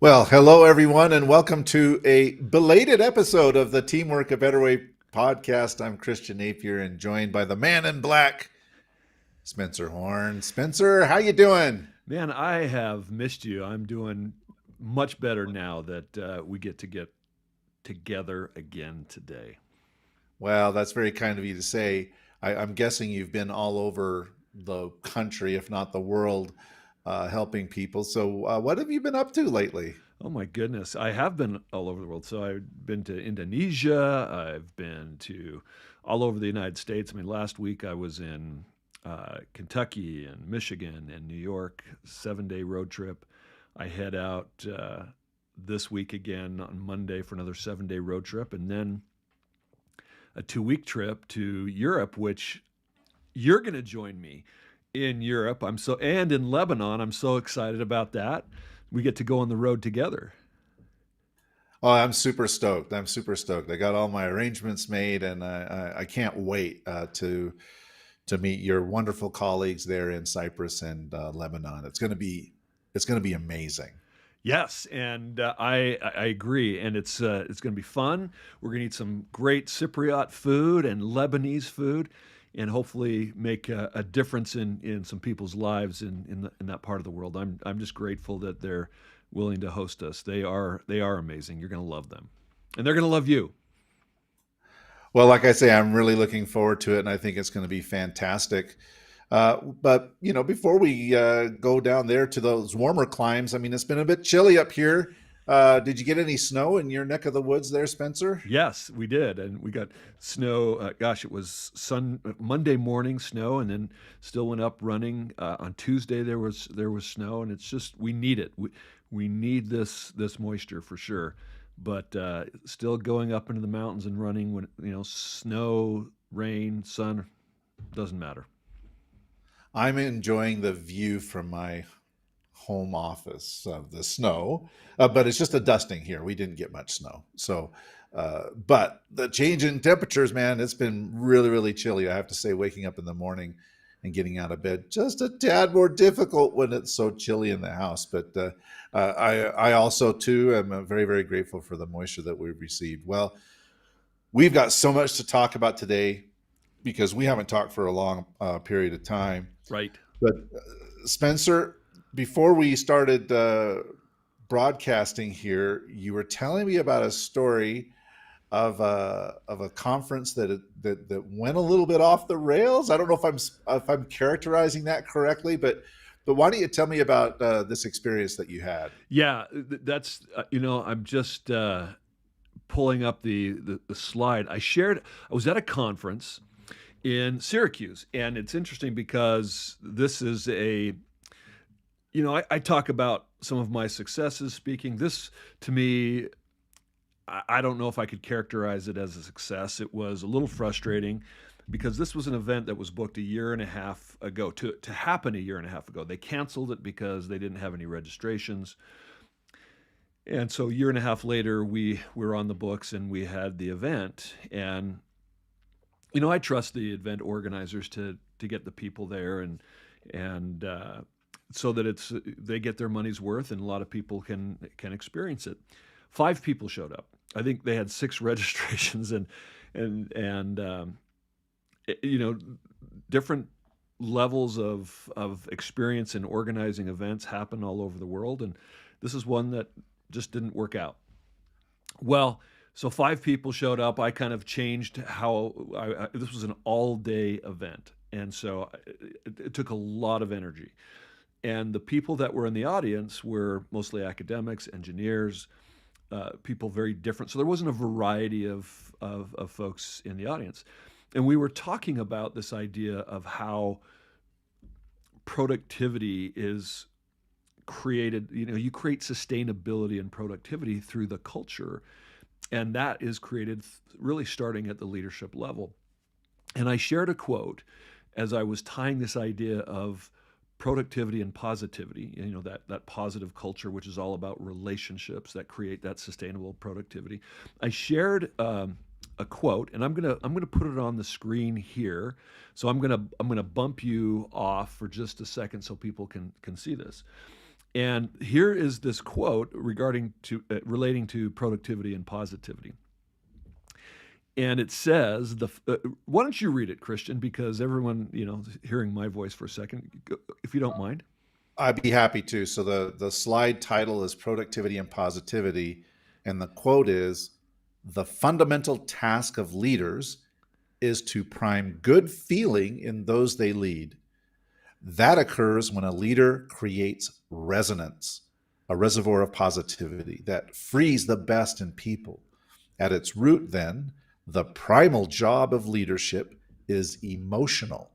Well, hello everyone, and welcome to a belated episode of the Teamwork a Better Way podcast. I'm Christian Napier, and joined by the man in black, Spencer Horn. Spencer, how you doing? Man, I have missed you. I'm doing much better now that we get together again today. Well, that's very kind of you to say. I'm guessing you've been all over the country, if not the world, helping people. So, what have you been up to lately? Oh my goodness, I have been all over the world. So I've been to Indonesia. I've been to all over the United States. I mean, last week I was in Kentucky and Michigan and New York, 7 day road trip. I head out this week again on Monday for another 7 day road trip, and then a 2 week trip to Europe, which you're going to join me in Europe. And in Lebanon. I'm so excited about that. We get to go on the road together. Oh, I'm super stoked. I'm super stoked. I got all my arrangements made, and I can't wait to meet your wonderful colleagues there in Cyprus and Lebanon. It's going to be amazing. Yes, and I agree, and it's going to be fun. We're going to eat some great Cypriot food and Lebanese food, and hopefully make a difference in some people's lives in that part of the world. I'm just grateful that they're willing to host us. They are amazing. You're going to love them, and they're going to love you. Well, like I say, I'm really looking forward to it, and I think it's going to be fantastic. But before we go down there to those warmer climes, I mean, it's been a bit chilly up here. Did you get any snow in your neck of the woods there, Spencer? Yes, we did, and we got snow. Gosh, it was Monday morning snow, and then still went up running. On Tuesday there was snow, and it's just we need it. We need this moisture for sure. But still going up into the mountains and running when snow, rain, sun doesn't matter. I'm enjoying the view from my home office of the snow, but it's just a dusting here. We didn't get much snow. So, but the change in temperatures, man, it's been really, really chilly. I have to say, waking up in the morning and getting out of bed just a tad more difficult when it's so chilly in the house. But I also too am very, very grateful for the moisture that we've received. Well, we've got so much to talk about today because we haven't talked for a long period of time. Right. But Spencer, before we started broadcasting here, you were telling me about a story of a conference that went a little bit off the rails. I don't know if I'm characterizing that correctly, but why don't you tell me about this experience that you had? Yeah, that's I'm just pulling up the slide. I was at a conference in Syracuse, and it's interesting because this is I talk about some of my successes speaking. This, to me, I don't know if I could characterize it as a success. It was a little frustrating because this was an event that was booked a year and a half ago to happen a year and a half ago. They canceled it because they didn't have any registrations. And so a year and a half later, we were on the books and we had the event. And I trust the event organizers to get the people there and so that they get their money's worth and a lot of people can experience it. 5 people showed up. I think they had 6 registrations and you know different levels of experience in organizing events happen all over the world, and this is one that just didn't work out. Well, so 5 people showed up. I kind of changed how this was an all-day event, and so it took a lot of energy. And the people that were in the audience were mostly academics, engineers, people very different. So there wasn't a variety of folks in the audience. And we were talking about this idea of how productivity is created. You create sustainability and productivity through the culture, and that is created really starting at the leadership level. And I shared a quote as I was tying this idea of productivity and positivity, that positive culture, which is all about relationships that create that sustainable productivity. I shared a quote, and I'm gonna put it on the screen here. So I'm gonna bump you off for just a second so people can see this. And here is this quote regarding to relating to productivity and positivity. And it says, why don't you read it, Christian? Because everyone, hearing my voice for a second, if you don't mind. I'd be happy to. So the slide title is Productivity and Positivity, and the quote is, the fundamental task of leaders is to prime good feeling in those they lead. That occurs when a leader creates resonance, a reservoir of positivity that frees the best in people. At its root, then, the primal job of leadership is emotional.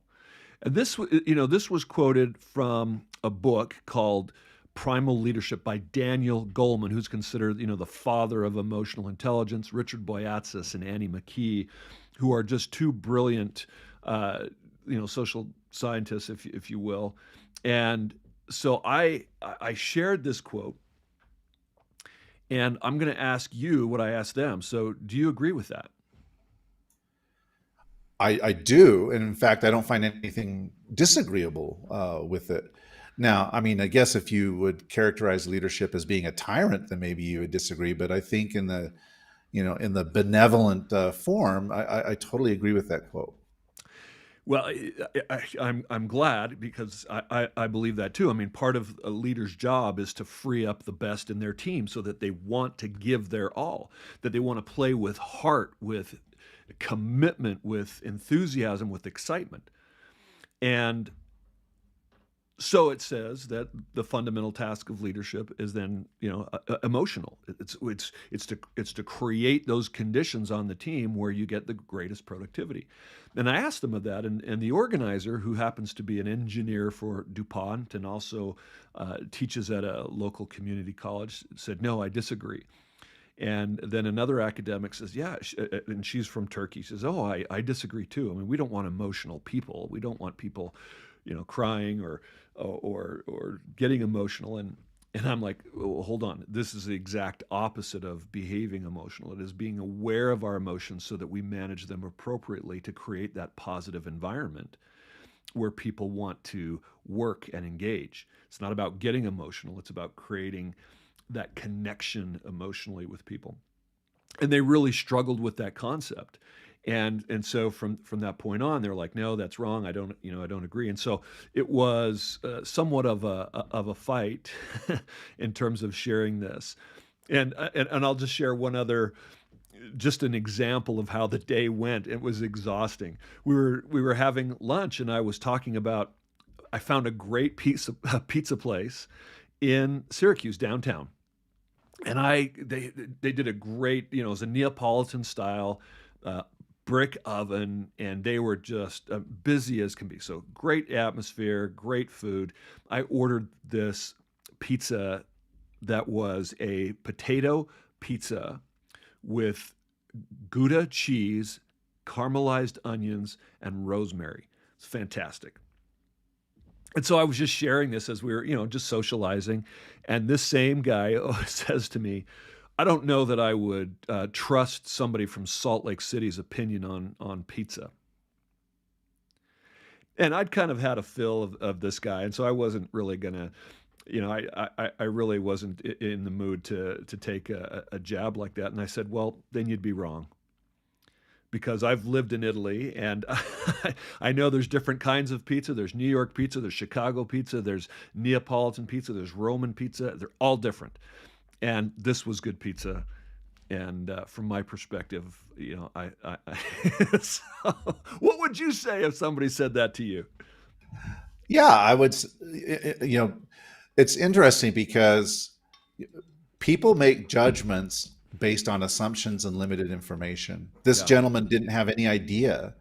And this was quoted from a book called Primal Leadership by Daniel Goleman, who's considered, the father of emotional intelligence, Richard Boyatzis and Annie McKee, who are just two brilliant, social scientists, if you will. And so I shared this quote, and I'm going to ask you what I asked them. So do you agree with that? I do, and in fact, I don't find anything disagreeable with it. Now, I mean, I guess if you would characterize leadership as being a tyrant, then maybe you would disagree. But I think in the benevolent form, I totally agree with that quote. Well, I'm glad because I believe that too. I mean, part of a leader's job is to free up the best in their team so that they want to give their all, that they want to play with heart, with commitment, with enthusiasm, with excitement. And so it says that the fundamental task of leadership is then, emotional. It's to create those conditions on the team where you get the greatest productivity. And I asked them of that, and the organizer, who happens to be an engineer for DuPont and also teaches at a local community college, said, "No, I disagree." And then another academic says, "Yeah," and she's from Turkey. She says, "Oh, I disagree too. I mean, we don't want emotional people. We don't want people, crying or getting emotional." And I'm like, well, hold on. This is the exact opposite of behaving emotional. It is being aware of our emotions so that we manage them appropriately to create that positive environment where people want to work and engage. It's not about getting emotional. It's about creating that connection emotionally with people. And they really struggled with that concept. And so from that point on, they're like, "No, that's wrong. I don't agree." And so it was somewhat of a fight in terms of sharing this. And I'll just share one other, just an example of how the day went. It was exhausting. We were having lunch, and I was talking about, I found a great pizza place in Syracuse downtown, and they did a great, it was a Neapolitan style uh, brick oven, and they were just busy as can be. So great atmosphere, great food. I ordered this pizza that was a potato pizza with Gouda cheese, caramelized onions, and rosemary. It's fantastic. And so I was just sharing this as we were, just socializing. And this same guy says to me, "I don't know that I would trust somebody from Salt Lake City's opinion on pizza." And I'd kind of had a fill of this guy. And so I wasn't really going to, I really wasn't in the mood to take a jab like that. And I said, "Well, then you'd be wrong, because I've lived in Italy, and I know there's different kinds of pizza. There's New York pizza, there's Chicago pizza, there's Neapolitan pizza, there's Roman pizza. They're all different. And this was good pizza. And from my perspective, so, what would you say if somebody said that to you? Yeah, I would. It's interesting because people make judgments based on assumptions and limited information. This Yeah. gentleman didn't have any idea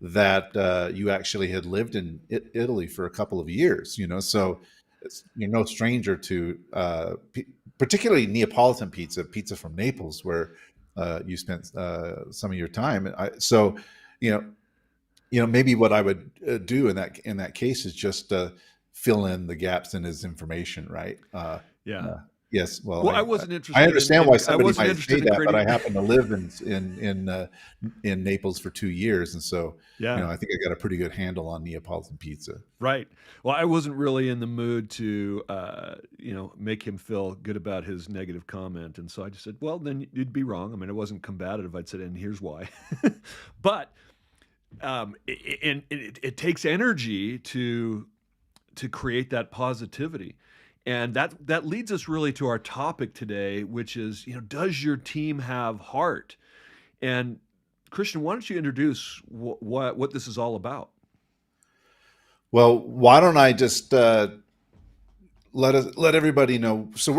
that you actually had lived in Italy for a couple of years. So you're no stranger to particularly Neapolitan pizza, pizza from Naples, where you spent some of your time. You know, maybe what I would do in that case is just fill in the gaps in his information, right? Yeah. Yes, well, Well, I understand why I somebody wasn't might say interested in that, but I creating. happen to live in Naples for 2 years, and so Yeah. I think I got a pretty good handle on Neapolitan pizza. Right. Well, I wasn't really in the mood to, make him feel good about his negative comment, and so I just said, "Well, then you'd be wrong." I mean, it wasn't combative. I'd said, "And here's why." But and it takes energy to create that positivity, and that leads us really to our topic today, which is, does your team have heart? And Christian, why don't you introduce what this is all about? Well, why don't I just let everybody know? So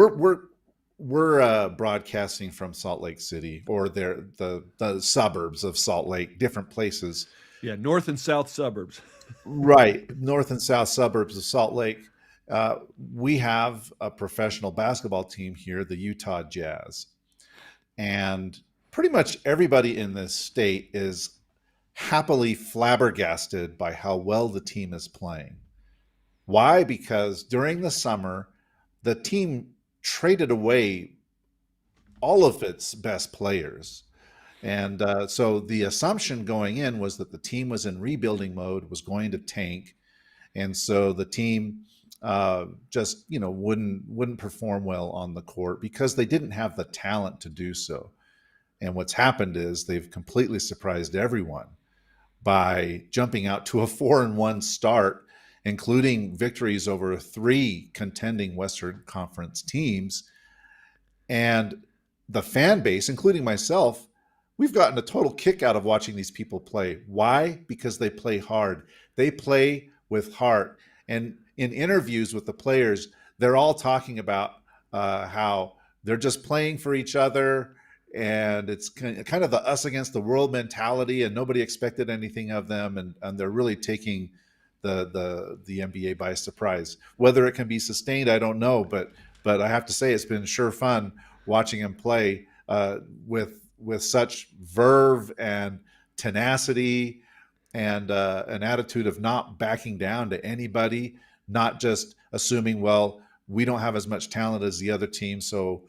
we're broadcasting from Salt Lake City, or the suburbs of Salt Lake, different places. Yeah, north and south suburbs. Right, north and south suburbs of Salt Lake. We have a professional basketball team here, the Utah Jazz, and pretty much everybody in this state is happily flabbergasted by how well the team is playing. Why? Because during the summer, the team traded away all of its best players. And so the assumption going in was that the team was in rebuilding mode, was going to tank, and so the team just wouldn't perform well on the court because they didn't have the talent to do so. And what's happened is they've completely surprised everyone by jumping out to a 4-1 start, including victories over three contending Western Conference teams. And the fan base, including myself, we've gotten a total kick out of watching these people play. Why? Because they play hard. They play with heart. And in interviews with the players, they're all talking about how they're just playing for each other, and it's kind of the us against the world mentality, and nobody expected anything of them, and they're really taking the NBA by surprise. Whether it can be sustained, I don't know, but I have to say it's been sure fun watching him play with such verve and tenacity, and an attitude of not backing down to anybody, not just assuming, well, we don't have as much talent as the other team, so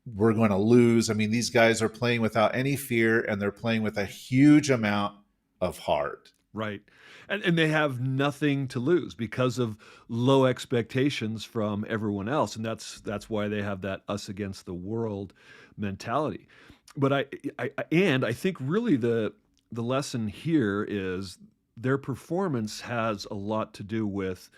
we're going to lose. I mean, these guys are playing without any fear, and they're playing with a huge amount of heart. Right. And they have nothing to lose because of low expectations from everyone else. And that's why they have that us against the world mentality. But I think really the lesson here is their performance has a lot to do with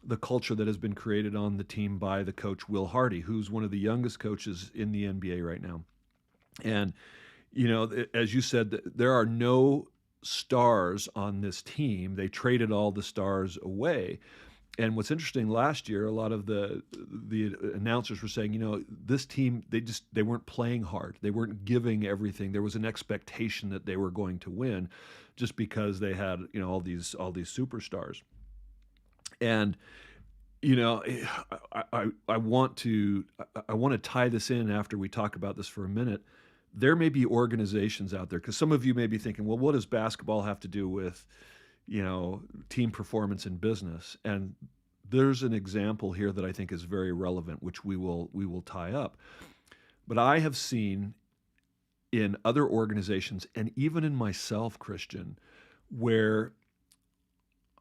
the culture that has been created on the team by the coach Will Hardy, who's one of the youngest coaches in the NBA right now. And as you said, there are no stars on this team. They traded all the stars away. And what's interesting, last year, a lot of the announcers were saying, this team, they weren't playing hard. They weren't giving everything. There was an expectation that they were going to win, just because they had all these superstars. And I want to tie this in after we talk about this for a minute. There may be organizations out there, because some of you may be thinking, well, what does basketball have to do with team performance in business? And there's an example here that I think is very relevant, which we will tie up. But I have seen in other organizations, and even in myself, Christian, where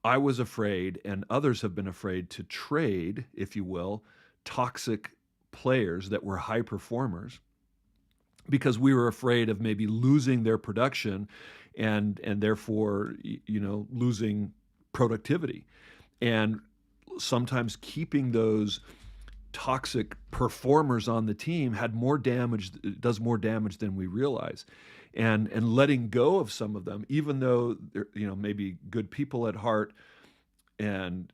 I was afraid, and others have been afraid, to trade, if you will, toxic players that were high performers, because we were afraid of maybe losing their production, and therefore losing productivity. And sometimes keeping those toxic performers on the team does more damage than we realize. And letting go of some of them, even though they're maybe good people at heart, and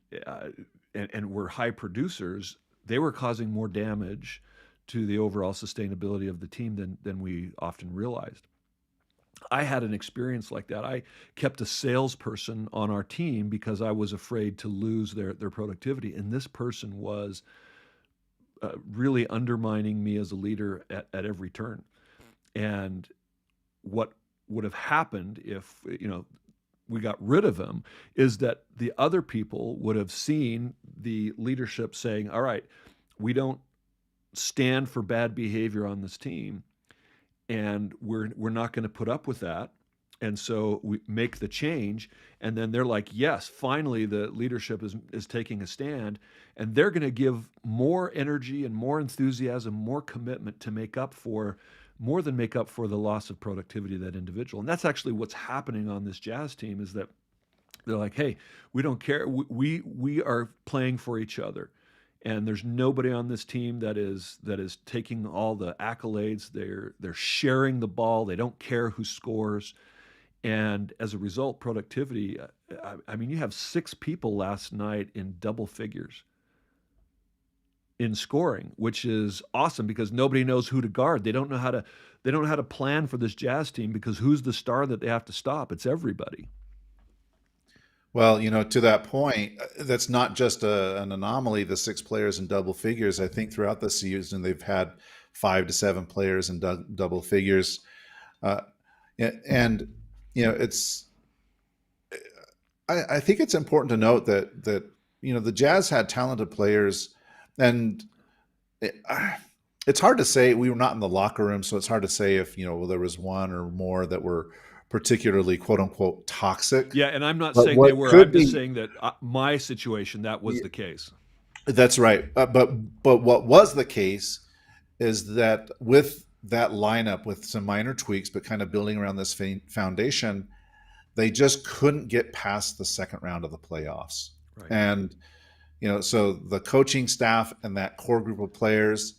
were high producers, they were causing more damage to the overall sustainability of the team than we often realized. I had an experience like that. I kept a salesperson on our team because I was afraid to lose their productivity, and this person was really undermining me as a leader at every turn. And what would have happened if we got rid of him is that the other people would have seen the leadership saying, all right, we don't stand for bad behavior on this team, and we're not going to put up with that. And so we make the change, and then they're like, yes, finally the leadership is taking a stand, and they're going to give more energy and more enthusiasm, more commitment to make up for more than make up for the loss of productivity of that individual. And that's actually what's happening on this Jazz team, is that they're like, hey, we don't care. We are playing for each other, and there's nobody on this team that is taking all the accolades. They're sharing the ball. They don't care who scores, and as a result, productivity. I mean, you have 6 people last night in double figures in scoring, which is awesome because nobody knows who to guard. They don't know how to plan for this Jazz team because who's the star that they have to stop? It's everybody. Well, to that point, that's not just an anomaly, the 6 players in double figures. I think throughout the season, they've had 5 to 7 players in double figures. Uh, and, it's, I think it's important to note that the Jazz had talented players, and it, it's hard to say. We were not in the locker room, so it's hard to say if well, there was one or more that were particularly quote unquote toxic. Yeah, and I'm not But saying they what were. I'm could just be saying that my situation, that was the case. That's right. But what was the case is that with that lineup, with some minor tweaks, but kind of building around this foundation, they just couldn't get past the second round of the playoffs. Right. And so the coaching staff and that core group of players,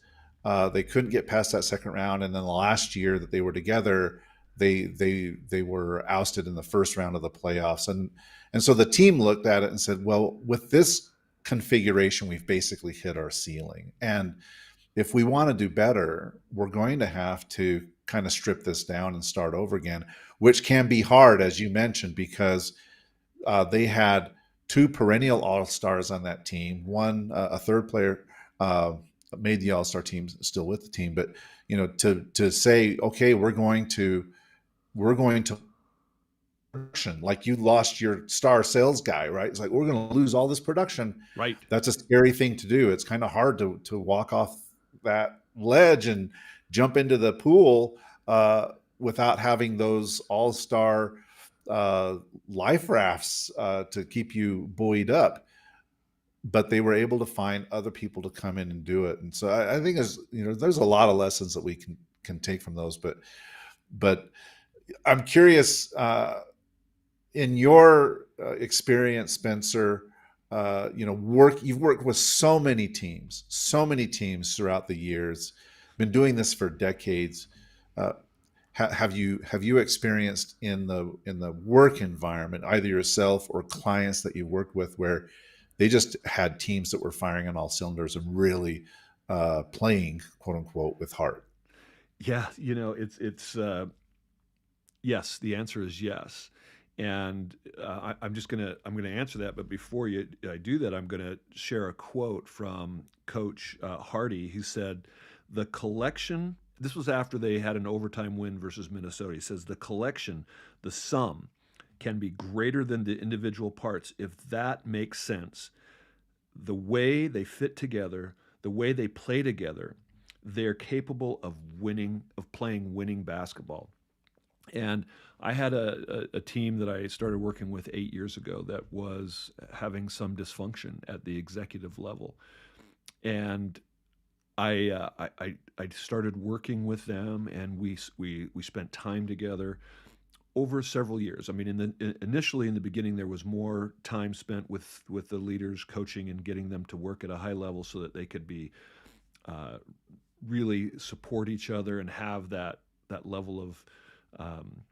they couldn't get past that second round. And then the last year that they were together, they were ousted in the first round of the playoffs. And so the team looked at it and said, well, with this configuration, we've basically hit our ceiling. And if we want to do better, we're going to have to kind of strip this down and start over again, which can be hard, as you mentioned, because they had 2 perennial all-stars on that team. One, a third player, made the all-star team, still with the team. But to say, okay, we're going to production, like you lost your star sales guy, right? It's like we're going to lose all this production. Right. That's a scary thing to do. It's kind of hard to walk off that ledge and jump into the pool without having those all-star life rafts to keep you buoyed up. But they were able to find other people to come in and do it. And so I think there's a lot of lessons that we can take from those. But I'm curious, in your experience, Spencer, you've worked with so many teams throughout the years, been doing this for decades. Uh, have you experienced in the work environment, either yourself or clients that you worked with, where they just had teams that were firing on all cylinders and really playing, quote unquote, with heart? Yeah, it's yes. The answer is yes. And I'm gonna answer that. But before I do that, I'm gonna share a quote from Coach Hardy. He said, "The collection." This was after they had an overtime win versus Minnesota. He says, "The collection, the sum, can be greater than the individual parts if that makes sense. The way they fit together, the way they play together, they're capable of playing winning basketball." And I had a team that I started working with 8 years ago that was having some dysfunction at the executive level, and I started working with them, and we spent time together over several years. I mean, initially in the beginning, there was more time spent with the leaders, coaching and getting them to work at a high level so that they could be uh, really support each other and have that level of um,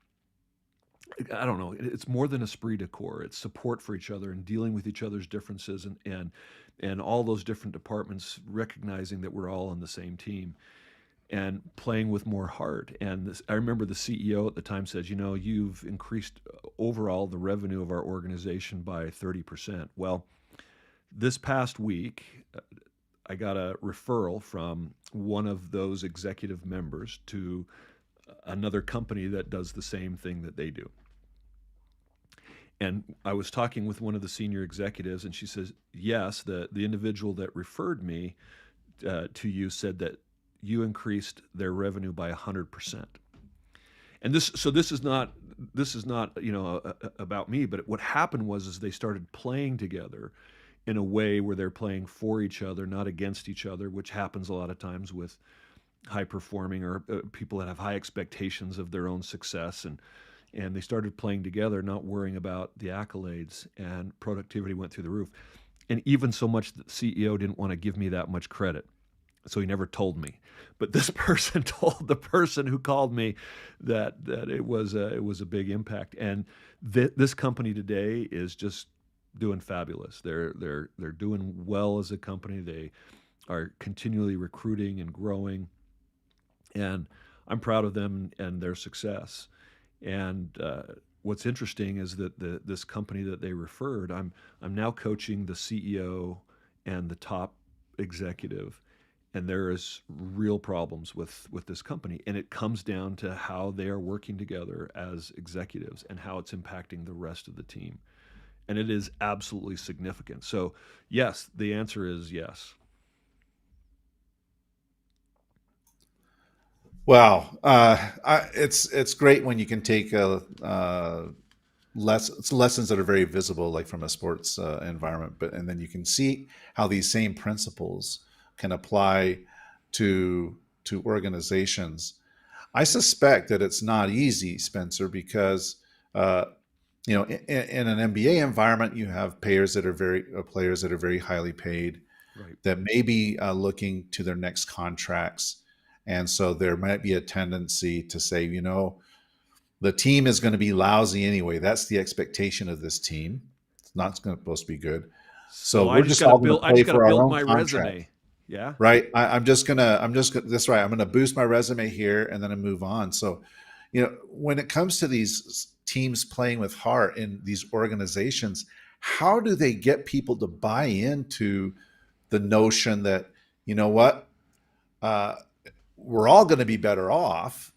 I don't know. It's more than esprit de corps. It's support for each other and dealing with each other's differences, and all those different departments recognizing that we're all on the same team and playing with more heart. And I remember the CEO at the time says, you've increased overall the revenue of our organization by 30%. Well, this past week, I got a referral from one of those executive members to another company that does the same thing that they do. And I was talking with one of the senior executives, and she says, yes, the individual that referred me to you said that you increased their revenue by 100%. And this is not about me, but what happened was is they started playing together in a way where they're playing for each other, not against each other, which happens a lot of times with high performing or people that have high expectations of their own success, and they started playing together, not worrying about the accolades, and productivity went through the roof. And even so much that the CEO didn't want to give me that much credit, so he never told me. But this person told the person who called me that it was a big impact. And this company today is just doing fabulous. They're doing well as a company. They are continually recruiting and growing, and I'm proud of them and their success. And what's interesting is that this company that they referred, I'm now coaching the CEO and the top executive, and there is real problems with this company, and it comes down to how they are working together as executives and how it's impacting the rest of the team, and it is absolutely significant. So yes, the answer is yes. Wow, it's great when you can take lessons that are very visible, like from a sports environment, but and then you can see how these same principles can apply to organizations. I suspect that it's not easy, Spencer, because uh, in an MBA environment, you have players that are very highly paid Right. that may be looking to their next contracts, and so there might be a tendency to say, the team is going to be lousy anyway. That's the expectation of this team. It's not going to supposed to be good. So So we're just all going to I just play got to for our build own my contract, resume. Yeah. right? That's right. I'm gonna boost my resume here and then I move on. So, when it comes to these teams playing with heart in these organizations, how do they get people to buy into the notion that, you know what, uh, we're all going to be better off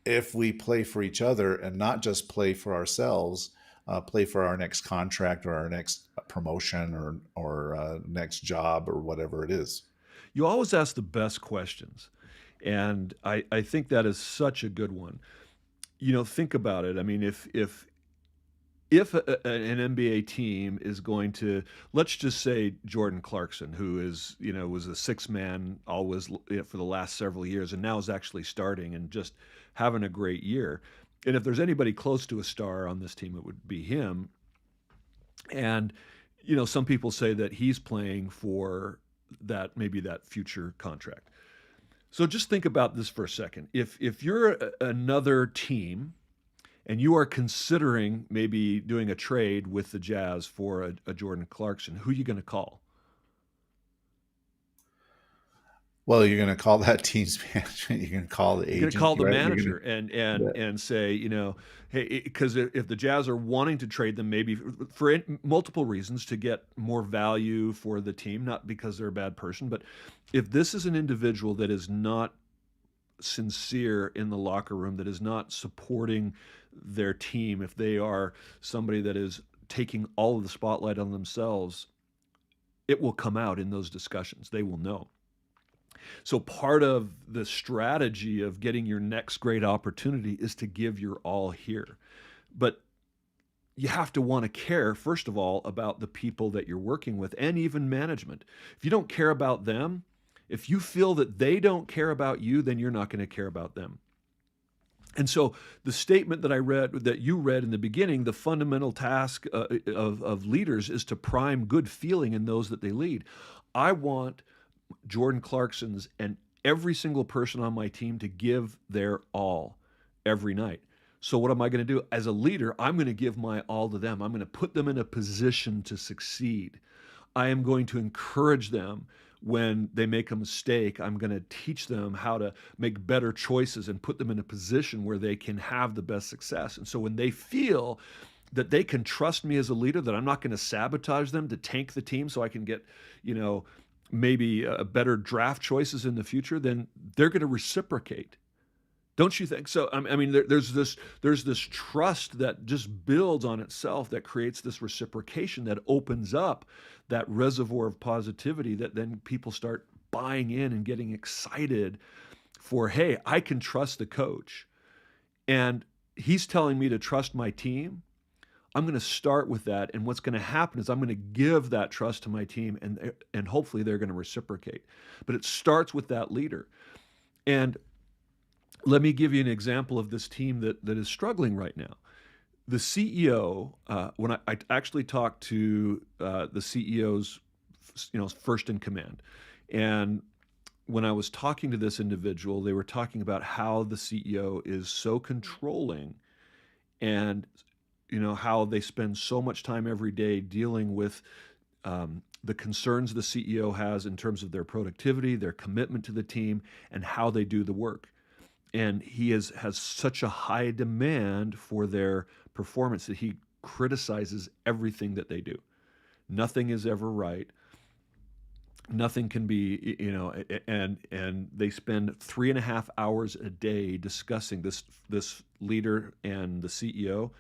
if we play for each other and not just play for ourselves, play for our next contract or our next promotion or next job or whatever it is. You always ask the best questions. And I think that is such a good one. Think about it. I mean, if an NBA team is going to, let's just say Jordan Clarkson, who was a six man always for the last several years, and now is actually starting and just having a great year. And if there's anybody close to a star on this team, it would be him. And some people say that he's playing for that, maybe that future contract. So just think about this for a second. If you're another team and you are considering maybe doing a trade with the Jazz for a Jordan Clarkson, who are you going to call? Well, you're going to call that team's management. You're going to call the You're going to agent, call the right? You're manager going and to, and and say, hey, because if the Jazz are wanting to trade them, maybe for multiple reasons to get more value for the team, not because they're a bad person, but if this is an individual that is not sincere in the locker room, that is not supporting their team, if they are somebody that is taking all of the spotlight on themselves, it will come out in those discussions. They will know. So part of the strategy of getting your next great opportunity is to give your all here. But you have to want to care, first of all, about the people that you're working with and even management. If you don't care about them, if you feel that they don't care about you, then you're not going to care about them. And so the statement that you read in the beginning, the fundamental task of leaders is to prime good feeling in those that they lead. I want Jordan Clarkson's and every single person on my team to give their all every night. So what am I going to do? As a leader, I'm going to give my all to them. I'm going to put them in a position to succeed. I am going to encourage them when they make a mistake. I'm going to teach them how to make better choices and put them in a position where they can have the best success. And so when they feel that they can trust me as a leader, that I'm not going to sabotage them to tank the team so I can get, maybe better draft choices in the future, then they're going to reciprocate. Don't you think so? I mean, there's this trust that just builds on itself that creates this reciprocation that opens up that reservoir of positivity that then people start buying in and getting excited for, hey, I can trust the coach, and he's telling me to trust my team. I'm going to start with that, and what's going to happen is I'm going to give that trust to my team, and hopefully they're going to reciprocate. But it starts with that leader. And let me give you an example of this team that is struggling right now. The CEO, when I actually talked to the CEO's, first in command, and when I was talking to this individual, they were talking about how the CEO is so controlling, and how they spend so much time every day dealing with the concerns the CEO has in terms of their productivity, their commitment to the team, and how they do the work. And he has such a high demand for their performance that he criticizes everything that they do. Nothing is ever right. Nothing can be, and they spend 3.5 hours a day discussing this leader and the CEO,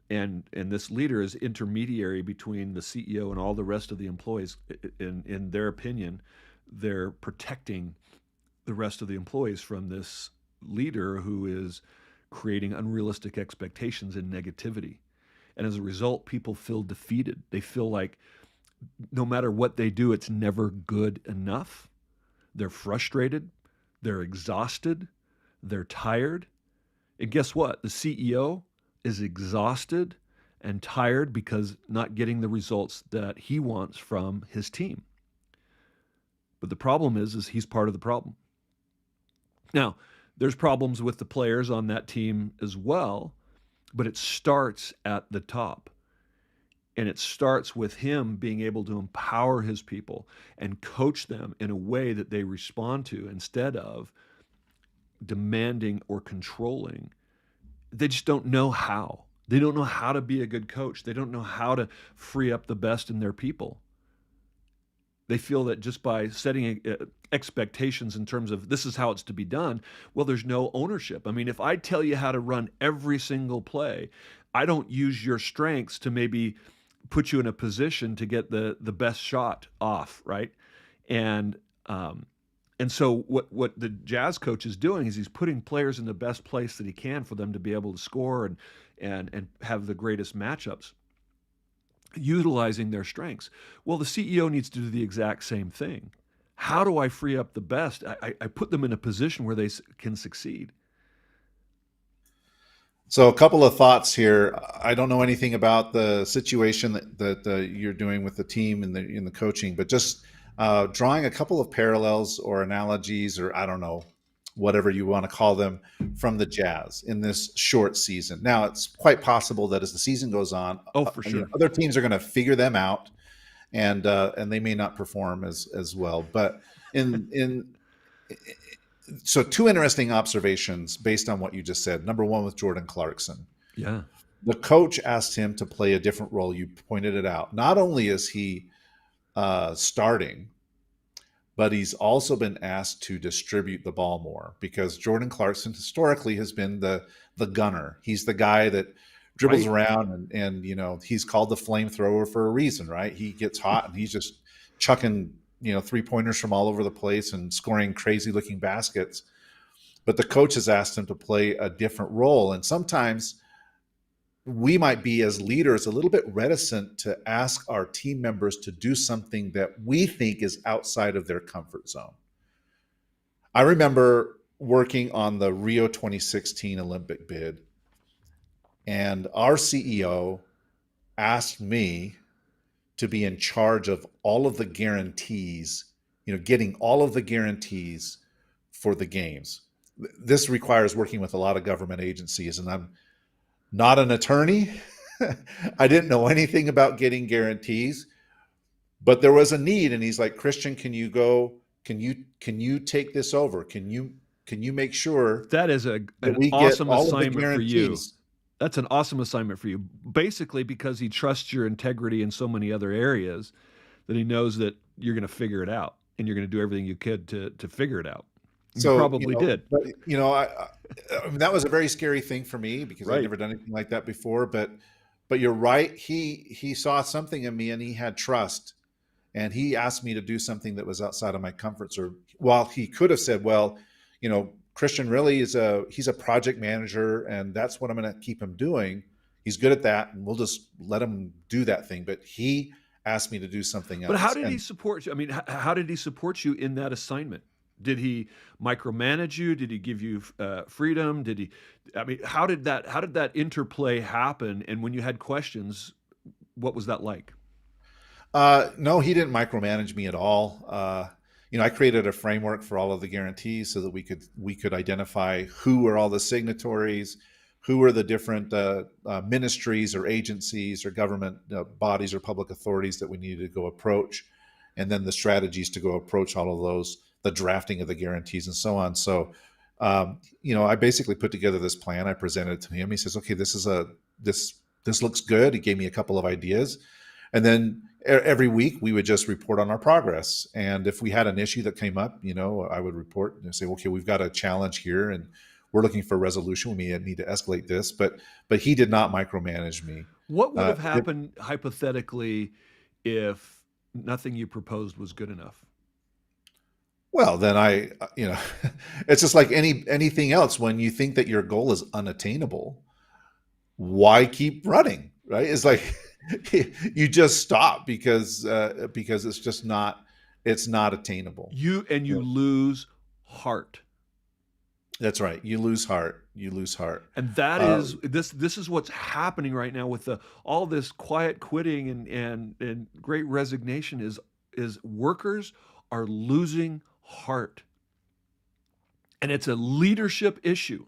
and this leader is intermediary between the CEO and all the rest of the employees. In their opinion, they're protecting the rest of the employees from this leader who is creating unrealistic expectations and negativity. And as a result, people feel defeated. They feel like no matter what they do, it's never good enough. They're frustrated, they're exhausted, they're tired. And guess what? The CEO is exhausted and tired because not getting the results that he wants from his team. But the problem is he's part of the problem. Now, there's problems with the players on that team as well, but it starts at the top. And it starts with him being able to empower his people and coach them in a way that they respond to instead of demanding or controlling. They just don't know how. They don't know how to be a good coach. They don't know how to free up the best in their people. They feel that just by setting expectations in terms of this is how it's to be done, well, there's no ownership. I mean, if I tell you how to run every single play, I don't use your strengths to maybe put you in a position to get the best shot off, right? And and so what the Jazz coach is doing is he's putting players in the best place that he can for them to be able to score and have the greatest matchups, utilizing their strengths. Well, the CEO needs to do the exact same thing. How do I free up the best? I put them in a position where they can succeed. So a couple of thoughts here. I don't know anything about the situation that you're doing with the team and in the coaching, but just drawing a couple of parallels or analogies, or I don't know, whatever you want to call them, from the Jazz in this short season. Now, it's quite possible that as the season goes on, Oh, for sure. other teams are going to figure them out, and they may not perform as well. But in so two interesting observations based on what you just said. Number one, with Jordan Clarkson, Yeah. the coach asked him to play a different role. You pointed it out. Not only is he starting, but he's also been asked to distribute the ball more, because Jordan Clarkson historically has been the gunner. He's the guy that dribbles Right. around, and he's called the flamethrower for a reason, right? He gets hot and he's just chucking 3-pointers from all over the place and scoring crazy looking baskets. But the coach has asked him to play a different role, and sometimes we might be, as leaders, a little bit reticent to ask our team members to do something that we think is outside of their comfort zone. I remember working on the Rio 2016 Olympic bid, and our CEO asked me to be in charge of all of the guarantees, getting all of the guarantees for the games. This requires working with a lot of government agencies, and I'm not an attorney. I didn't know anything about getting guarantees, but there was a need, and he's like, "Christian, can you go? Can you take this over? Can you make sure That is that an we get awesome all of the assignment for you. guarantees?" That's an awesome assignment for you. Basically, because he trusts your integrity in so many other areas that he knows that you're going to figure it out, and you're going to do everything you could to figure it out. You So, probably did. but I mean, that was a very scary thing for me because I'd Right. never done anything like that before. But you're right. He saw something in me, and he had trust, and he asked me to do something that was outside of my comfort zone. While he could have said, "Well, Christian really he's a project manager, and that's what I'm going to keep him doing. He's good at that, and we'll just let him do that thing." But he asked me to do something But how else, did he and support you? I mean, how did he support you in that assignment? Did he micromanage you? Did he give you freedom? Did he? I mean, how did that interplay happen? And when you had questions, what was that like? No, he didn't micromanage me at all. I created a framework for all of the guarantees so that we could identify who were all the signatories, who were the different ministries or agencies or government bodies or public authorities that we needed to go approach, and then the strategies to go approach all of those, the drafting of the guarantees, and so on. So, I basically put together this plan. I presented it to him. He says, "Okay, this looks good." He gave me a couple of ideas, and then every week we would just report on our progress. And if we had an issue that came up, I would report and say, "Okay, we've got a challenge here, and we're looking for a resolution. We need to escalate this." But he did not micromanage me. What would have It, happened hypothetically if nothing you proposed was good enough? well, then it's just like anything else. When you think that your goal is unattainable, why keep running? Right? It's like you just stop because it's not attainable. You Yeah. lose heart. That's right. You lose heart. You lose heart. And that Uh, is this is what's happening right now with the all this quiet quitting and great resignation is workers are losing heart. And it's a leadership issue.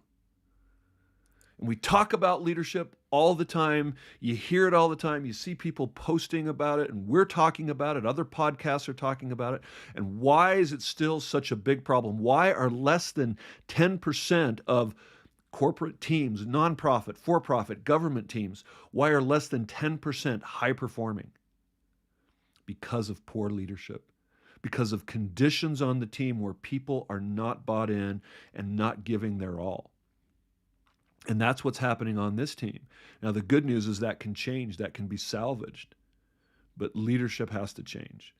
And we talk about leadership all the time. You hear it all the time. You see people posting about it, and we're talking about it. Other podcasts are talking about it. And why is it still such a big problem? Why are less than 10% of corporate teams, nonprofit, for profit, government teams, why are less than 10% high performing? Because of poor leadership, because of conditions on the team where people are not bought in and not giving their all. And that's what's happening on this team. Now, the good news is that can change, that can be salvaged, but leadership has to change.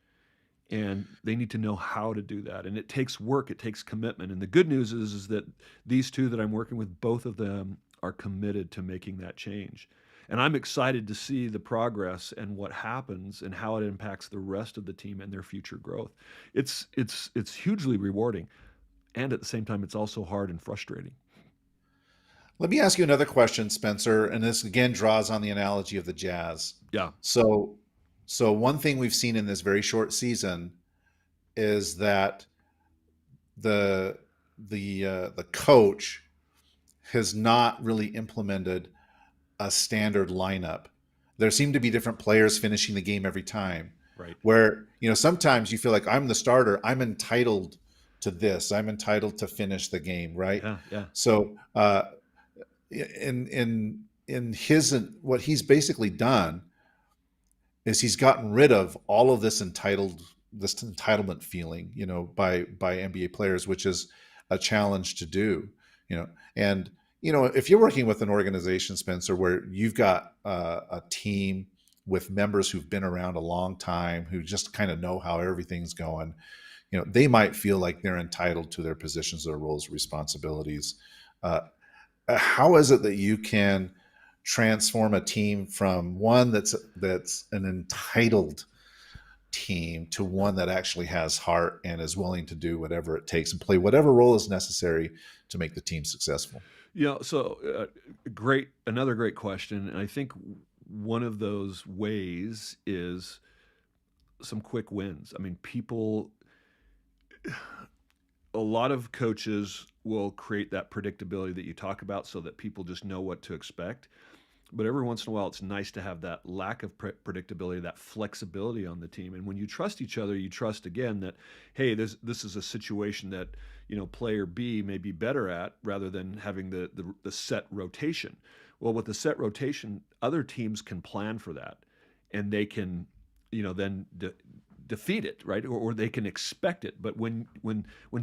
And they need to know how to do that. And it takes work, it takes commitment. And the good news is that these two that I'm working with, both of them are committed to making that change. And I'm excited to see the progress and what happens and how it impacts the rest of the team and their future growth. It's hugely rewarding. And at the same time, it's also hard and frustrating. Let me ask you another question, Spencer, and this again draws on the analogy of the Jazz. Yeah, So, so one thing we've seen in this very short season is that the the coach has not really implemented a standard lineup. There seem to be different players finishing the game every time. right. Where sometimes you feel like I'm the starter, I'm entitled to this, I'm entitled to finish the game, right? Yeah, yeah. So in his what he's basically done is he's gotten rid of all of this entitlement feeling, by NBA players, which is a challenge to do, you know. And if you're working with an organization, Spencer, where you've got a team with members who've been around a long time, who just kind of know how everything's going, they might feel like they're entitled to their positions, their roles, responsibilities. Uh, how is it that you can transform a team from one that's an entitled team to one that actually has heart and is willing to do whatever it takes and play whatever role is necessary to make the team successful? Another great question. And I think one of those ways is some quick wins. I mean, a lot of coaches will create that predictability that you talk about so that people just know what to expect. But every once in a while, it's nice to have that lack of predictability, that flexibility on the team. And when you trust each other, you trust again that, hey, this is a situation that player B may be better at, rather than having the set rotation. Well, with the set rotation, other teams can plan for that, and they can then defeat it, right? Or they can expect it. But when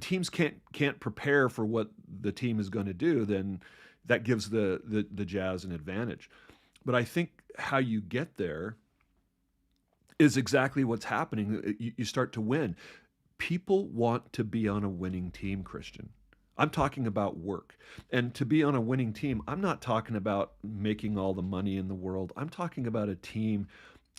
teams can't prepare for what the team is going to do, then that gives the Jazz an advantage. But I think how you get there is exactly what's happening. You start to win. People want to be on a winning team, Christian. I'm talking about work. And to be on a winning team, I'm not talking about making all the money in the world. I'm talking about a team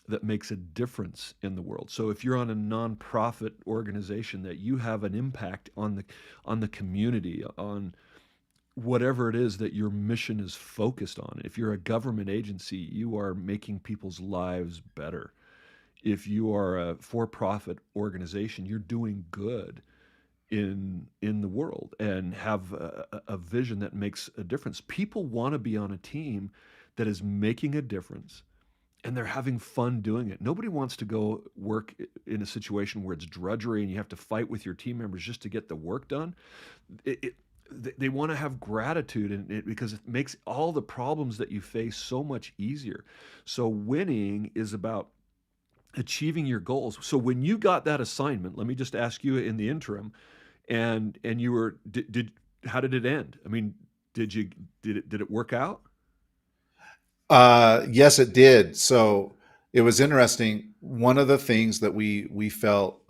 that makes a difference in the world. So if you're on a nonprofit organization, that you have an impact on the community, on whatever it is that your mission is focused on. If you're a government agency, you are making people's lives better. If you are a for-profit organization, you're doing good in the world and have a vision that makes a difference. People want to be on a team that is making a difference and they're having fun doing it. Nobody wants to go work in a situation where it's drudgery and you have to fight with your team members just to get the work done. It, they want to have gratitude in it because it makes all the problems that you face so much easier. So winning is about achieving your goals. So when you got that assignment, let me just ask you in the interim, and you were did how did it end? I mean, did it work out? Yes, it did. So it was interesting. One of the things that we felt,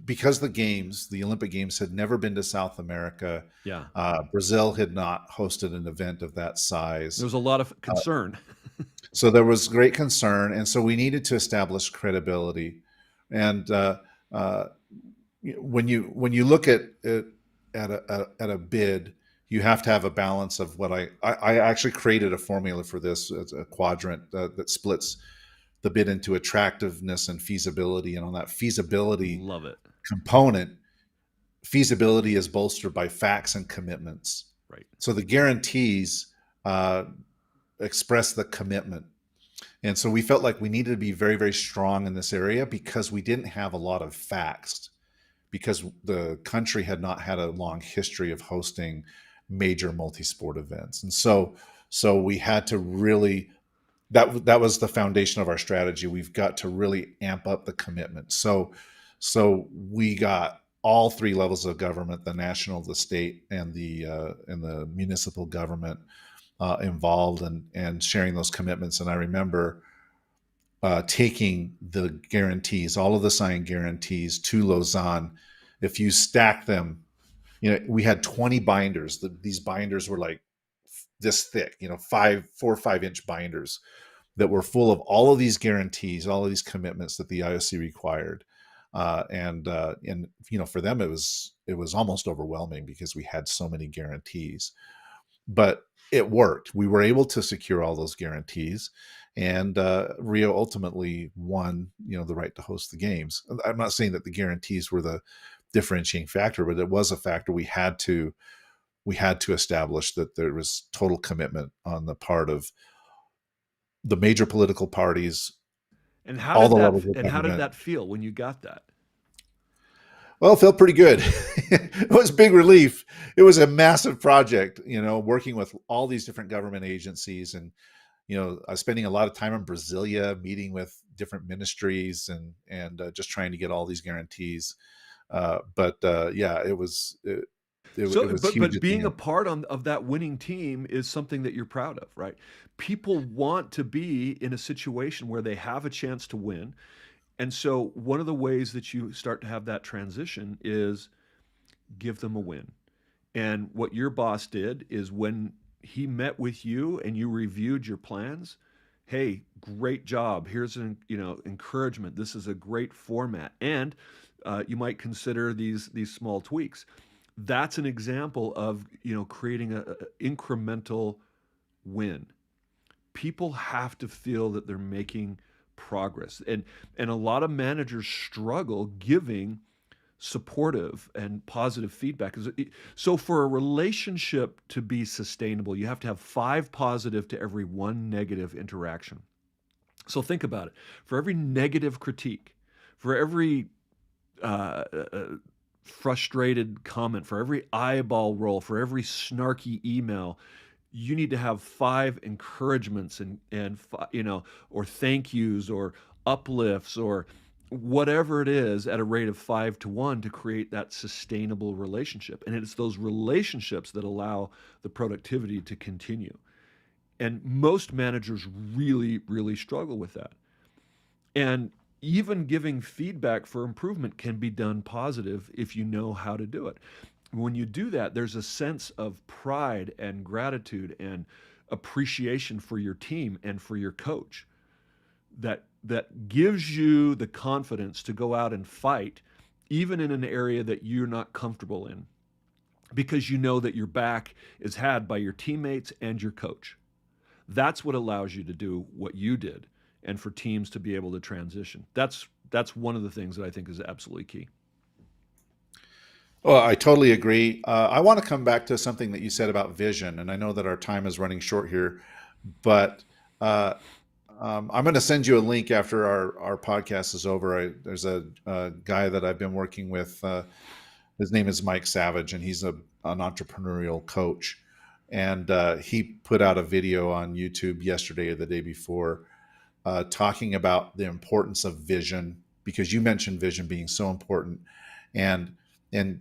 because the Olympic Games had never been to South America, Yeah. Brazil had not hosted an event of that There size. was a lot of Uh, concern. so there was great concern, and so we needed to establish credibility. And uh, when you look at a bid, you have to have a balance of what I actually created a formula for this. It's a quadrant that splits the bid into attractiveness and feasibility. And on that feasibility Love it. component, feasibility is bolstered by facts and commitments. Right. So the guarantees uh, express the commitment. And so we felt like we needed to be very, very strong in this area because we didn't have a lot of facts, because the country had not had a long history of hosting major multi-sport events. And so we had to really, that was the foundation of our strategy. We've got to really amp up the commitment. So we got all three levels of government, the national, the state, and the municipal government involved and sharing those commitments. And I remember taking the guarantees, all of the signed guarantees, to Lausanne. If you stack them, we had 20 binders. These binders were like this thick, 4 or 5 inch binders that were full of all of these guarantees, all of these commitments that the IOC required. And for them it was almost overwhelming because we had so many guarantees. But it worked. We were able to secure all those guarantees, and Rio ultimately won, the right to host the games. I'm not saying that the guarantees were the differentiating factor, but it was a factor. We had to establish that there was total commitment on the part of the major political parties, And all the levels of how did government. that feel when you got that? Well, it felt pretty good. It was big relief. It was a massive project, working with all these different government agencies, and spending a lot of time in Brasilia, meeting with different ministries, and just trying to get all these guarantees. But yeah, it So, was huge but at the being a end. part of that winning team is something that you're proud of, right? People want to be in a situation where they have a chance to win. And so one of the ways that you start to have that transition is give them a win. And what your boss did is when he met with you and you reviewed your plans, hey, great job. Here's an encouragement. This is a great format, and you might consider these small tweaks. That's an example of creating a incremental win. People have to feel that they're making progress, and a lot of managers struggle giving supportive and positive feedback. So for a relationship to be sustainable, you have to have 5 positive to every 1 negative interaction. So think about it. For every negative critique, for every uh, uh, frustrated comment, for every eyeball roll, for every snarky email, you need to have 5 encouragements, or thank yous, or uplifts, or whatever it is at a rate of 5 to 1 to create that sustainable relationship. And it's those relationships that allow the productivity to continue. And most managers really, really struggle with that. And even giving feedback for improvement can be done positive if you know how to do it. When you do that, there's a sense of pride and gratitude and appreciation for your team and for your coach that gives you the confidence to go out and fight even in an area that you're not comfortable in, because you know that your back is had by your teammates and your coach. That's what allows you to do what you did, and for teams to be able to transition. That's one of the things that I think is absolutely key. Well, I totally agree. I want to come back to something that you said about vision, and I know that our time is running short here, but uh, I'm going to send you a link after our podcast is over. There's a guy that I've been working with. His name is Mike Savage, and he's an entrepreneurial coach. And he put out a video on YouTube yesterday or the day before, talking about the importance of vision, because you mentioned vision being so important. And and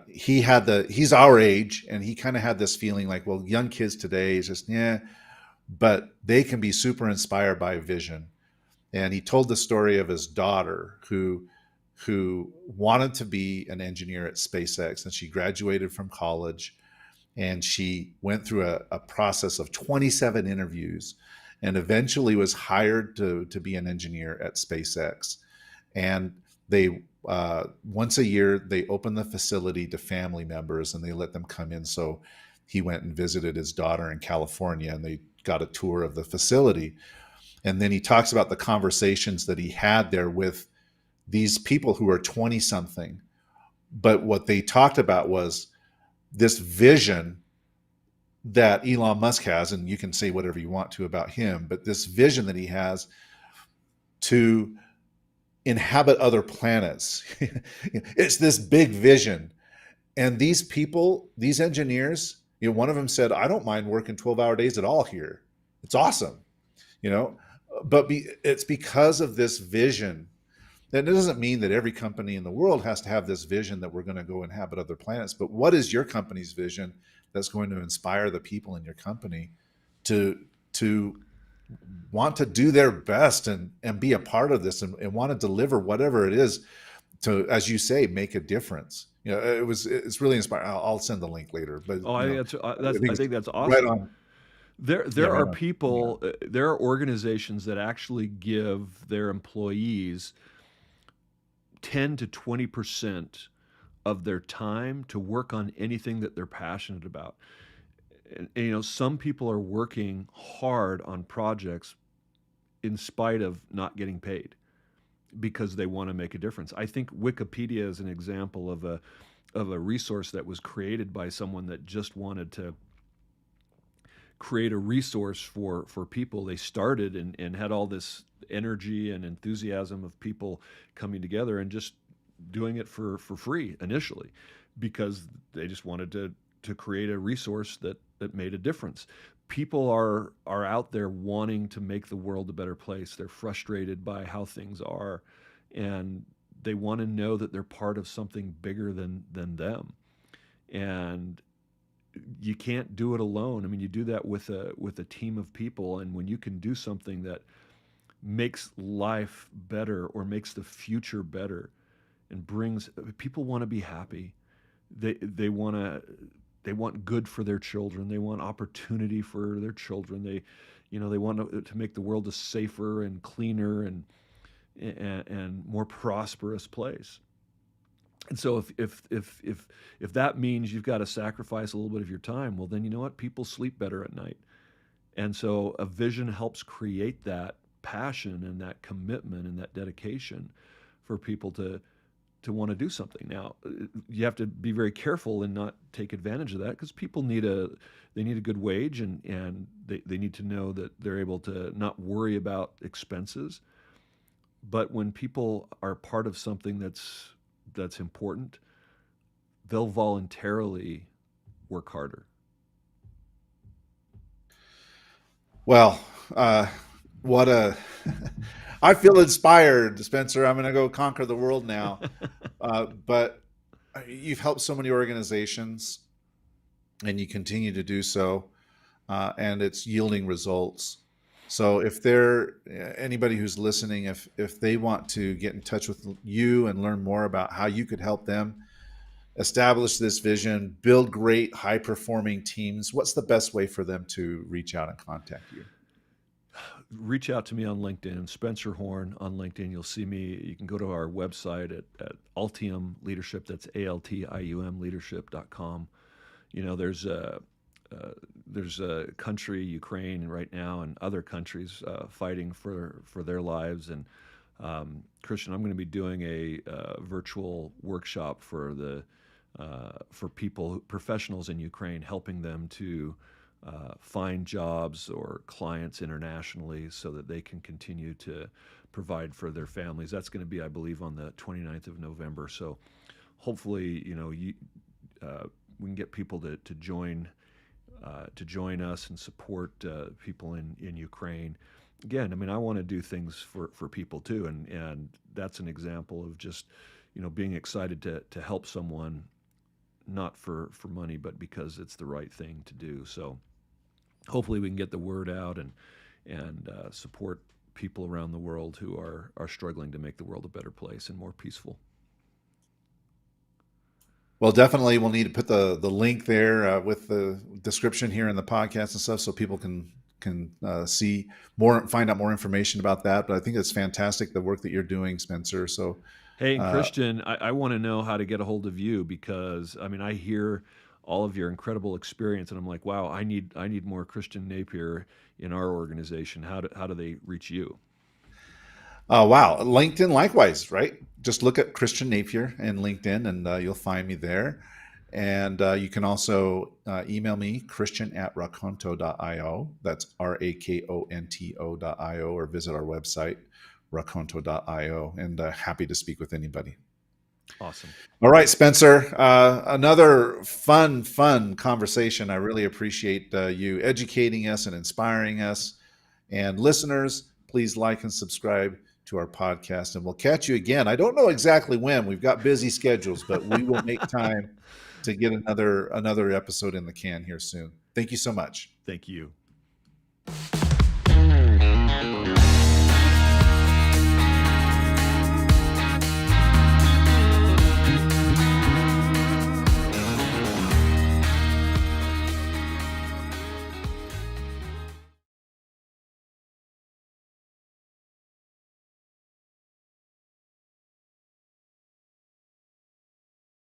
he's our age, and he kind of had this feeling like, well, young kids today is just, yeah, but they can be super inspired by vision. And he told the story of his daughter who wanted to be an engineer at SpaceX, and she graduated from college, and she went through a process of 27 interviews and eventually was hired to be an engineer at SpaceX. And they once a year they open the facility to family members, and they let them come in. So he went and visited his daughter in California, and they got a tour of the facility. And then he talks about the conversations that he had there with these people who are 20 something. But what they talked about was this vision that Elon Musk has, and you can say whatever you want to about him, but this vision that he has to inhabit other planets. It's this big vision. And these people, these engineers, one of them said, I don't mind working 12-hour days at all here. It's awesome, you know, it's because of this vision. That doesn't mean that every company in the world has to have this vision that we're going to go inhabit other planets. But what is your company's vision that's going to inspire the people in your company to to want to do their best and be a part of this, and want to deliver whatever it is to, as you say, make a difference. It's really inspiring. I'll send the link later, but Oh, I think that's right awesome. on. There Yeah, there right are on. Yeah. people, there are organizations that actually give their employees 10 to 20% of their time to work on anything that they're passionate about. Some people are working hard on projects in spite of not getting paid because they want to make a difference. I think Wikipedia is an example of a resource that was created by someone that just wanted to create a resource for people. They started and had all this energy and enthusiasm of people coming together and just doing it for free initially, because they just wanted to create a resource that made a difference. People are out there wanting to make the world a better place. They're frustrated by how things are, and they want to know that they're part of something bigger than them. And you can't do it alone. I mean, you do that with a team of people, and when you can do something that makes life better or makes the future better and brings people want to be happy. They want good for their children. They want opportunity for their children. They want to make the world a safer and cleaner and more prosperous place. And so if that means you've got to sacrifice a little bit of your time, well, then you know what? People sleep better at night. And so a vision helps create that passion and that commitment and that dedication for people to want to do something. Now, you have to be very careful and not take advantage of that, because people need a good wage, and they need to know that they're able to not worry about expenses. But when people are part of something that's important, they'll voluntarily work harder. Well, what a I feel inspired, Spencer. I'm going to go conquer the world now. But you've helped so many organizations, and you continue to do so, and it's yielding results. So, if there anybody who's listening, if they want to get in touch with you and learn more about how you could help them establish this vision, build great high performing teams, what's the best way for them to reach out and contact you? Reach out to me on LinkedIn, Spencer Horn on LinkedIn. You'll see me. You can go to our website at Altium Leadership. That's Altium leadership.com. You know, there's a country, Ukraine, right now, and other countries fighting for their lives. And Christian, I'm going to be doing a virtual workshop for people, professionals in Ukraine, helping them to find jobs or clients internationally so that they can continue to provide for their families. That's going to be, I believe, on the 29th of November. So hopefully, we can get people to join us and support people in Ukraine. Again, I mean, I want to do things for people too, and that's an example of just being excited to help someone, not for money, but because it's the right thing to do. So hopefully we can get the word out and support people around the world who are struggling to make the world a better place and more peaceful. Well, definitely we'll need to put the link there with the description here in the podcast and stuff, so people can see more, find out more information about that. But I think it's fantastic the work that you're doing, Spencer. So, Hey, and uh, Christian, I want to know how to get a hold of you, because I mean I hear all of your incredible experience, and I'm like, wow, I need more Christian Napier in our organization. How do they reach you? wow, LinkedIn likewise, right? Just look at Christian Napier in LinkedIn, and you'll find me there. And you can also email me, christian@raconto.io. That's rakonto.io, or visit our website, raconto.io. And happy to speak with anybody. Awesome. All right, Spencer. Another fun conversation. I really appreciate you educating us and inspiring us. And listeners, please like and subscribe to our podcast, and we'll catch you again. I don't know exactly when. We've got busy schedules, but we will make time to get another episode in the can here soon. Thank you so much. Thank you.